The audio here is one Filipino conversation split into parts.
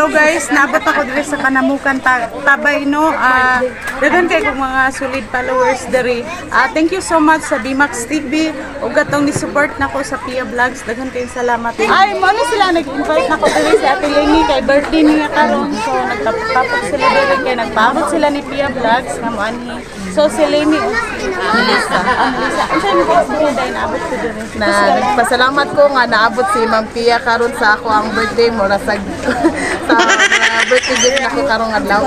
Hello guys, naabot ako diri sa Kanamukan Tabay no. Daghan kay kong mga solid followers diri. Thank you so much sa Dimax TV ug katong ni support nako sa Pia Vlogs. Daghan kay salamat. Ay mo ni sila nag-invite nako diri sa Ate Lenny kay birthday niya karon. So nagtapos sila diri kay nagpaabot sila ni Pia Vlogs nga mo anhi. So si Lenny o si Melissa. Unsa mo gusto dai naabot ko diri? Nagpasalamat ko nga naabot si Ma'am Pia karon sa ako ang birthday mo sa birthday gift nako karong adlaw.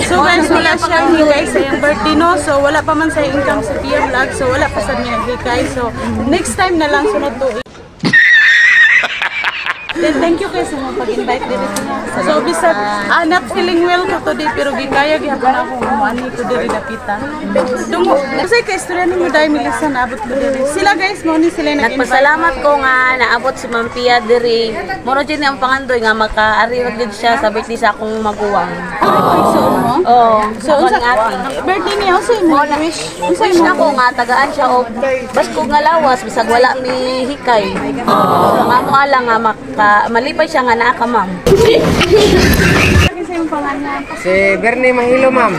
So guys, wala siyang higay sa iyang birthday no. So wala pa man sa income sa Pia Vlog. So wala pa sa niya higay. So next time na lang sunod to. Then thank you guys sa mga pag-invite dito niya. So bisag not feeling well ko today pero gikaya gyapon ako umani ko diri napita. Tungo, say kay istorya ni mo dai Melissa naabot ko diri. Sila guys mo ni sila nagpasalamat ko nga naabot si Ma'am Pia diri. Moro jud ang pangandoy nga makaari ra gid siya sa birthday sa akong maguwang. So unsa birthday niya unsa mo wish? Unsa mo ako nga tagaan siya og basko nga lawas bisag wala mi hikay. Mamo ala nga malipay siya nga naa ka ma'am. Si Bernie Mahilo ma'am.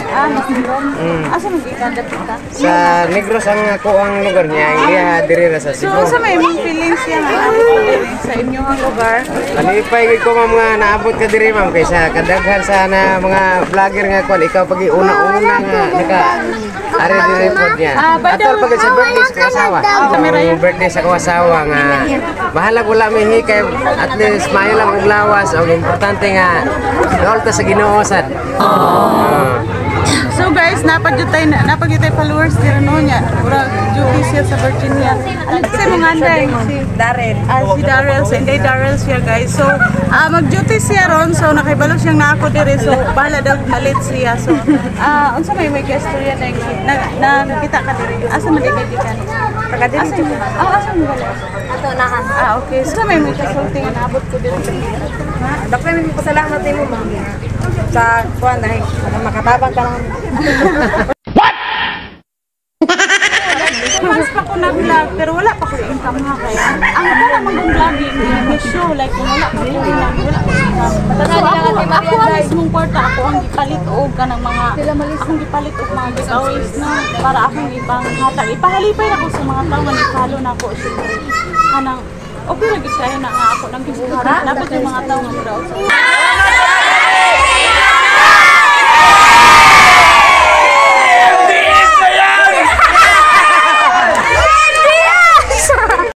Asa mo gikandat ka? Sa Negros ang ako ang lugar niya. Iya diri ra sa Cebu. So sa may mong feelings siya nga sa inyong lugar? Malipay gid ko ma'am nga naabot ka diri ma'am kaysa kadaghan sa na mga vlogger nga kon ikaw pag una-una nga naka ari diri pod niya. Atal pag sa birthday sa kasawa. Ang birthday sa kasawa nga bahalag wala may hikay at least maayo lang og lawas og importante nga rolta sa Ginoo sad. So guys, napagyutay followers dira no nya. Ura duty siya sa Virginia. Ano sa mga anday si Darrell. Si Darrell, si Inday Darrell siya guys. So mag-duty siya ron so nakibalo siyang nako diri so bahala daw malit siya. So unsa may istorya na nakita ka diri? Asa man ikay taga diri? Asa mo bala? Ato nahan. Okay. So may kasulti nga naabot ko diri. Dako mi pasalamat nimo ma'am. Sa kuan dahil makatabang ka lang. What? Mas pa ko nag-vlog pero wala pa ko income nga kaya. Ang para mag-vlogging, may show like kung wala pa ko income, wala pa income. So ako ang mismong kwarta, ako ang gipalit og kanang mga akong gipalit og mga giveaways na para akong ibang hatag. Ipahalipay ako sa mga tao nga nagfollow na ako syempre. Kanang okay lagi kayo na nga ako nang gibuhat. Dapat yung mga tao nga daw.